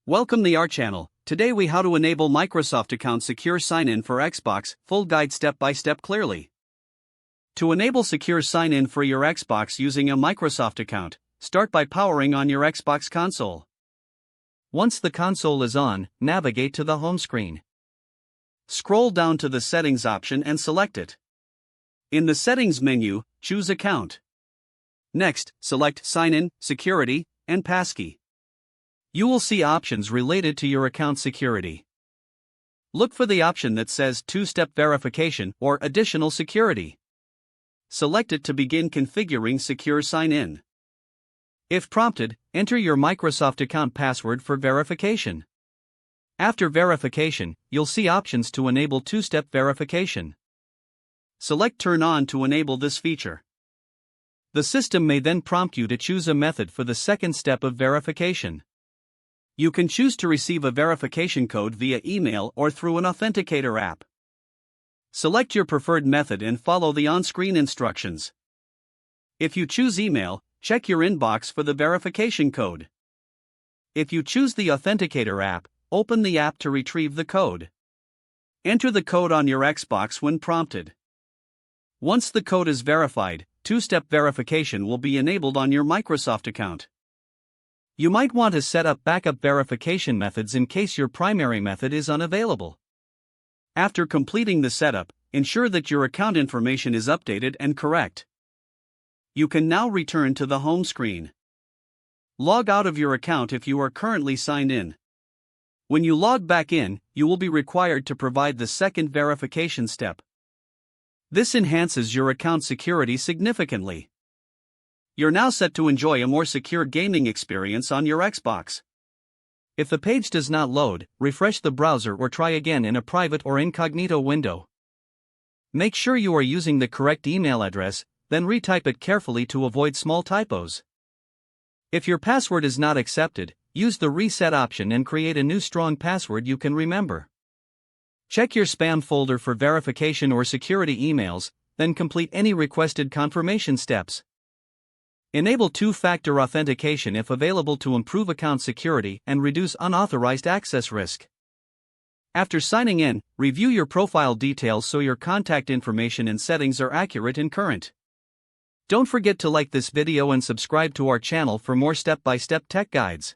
Welcome to our channel. Today we how to enable Microsoft account secure sign-in for Xbox, full guide step by step clearly. To enable secure sign-in for your Xbox using a Microsoft account, start by powering on your Xbox console. Once the console is on, navigate to the home screen. Scroll down to the settings option and select it. In the settings menu, choose account. Next, select sign-in, security, and passkey. You will see options related to your account security. Look for the option that says two-step verification or additional security. Select it to begin configuring secure sign-in. If prompted, enter your Microsoft account password for verification. After verification, you'll see options to enable two-step verification. Select Turn On to enable this feature. The system may then prompt you to choose a method for the second step of verification. You can choose to receive a verification code via email or through an authenticator app. Select your preferred method and follow the on-screen instructions. If you choose email, check your inbox for the verification code. If you choose the authenticator app, open the app to retrieve the code. Enter the code on your Xbox when prompted. Once the code is verified, two-step verification will be enabled on your Microsoft account. You might want to set up backup verification methods in case your primary method is unavailable. After completing the setup, ensure that your account information is updated and correct. You can now return to the home screen. Log out of your account if you are currently signed in. When you log back in, you will be required to provide the second verification step. This enhances your account security significantly. You're now set to enjoy a more secure gaming experience on your Xbox. If the page does not load, refresh the browser or try again in a private or incognito window. Make sure you are using the correct email address, then retype it carefully to avoid small typos. If your password is not accepted, use the reset option and create a new strong password you can remember. Check your spam folder for verification or security emails, then complete any requested confirmation steps. Enable two-factor authentication if available to improve account security and reduce unauthorized access risk. After signing in, review your profile details so your contact information and settings are accurate and current. Don't forget to like this video and subscribe to our channel for more step-by-step tech guides.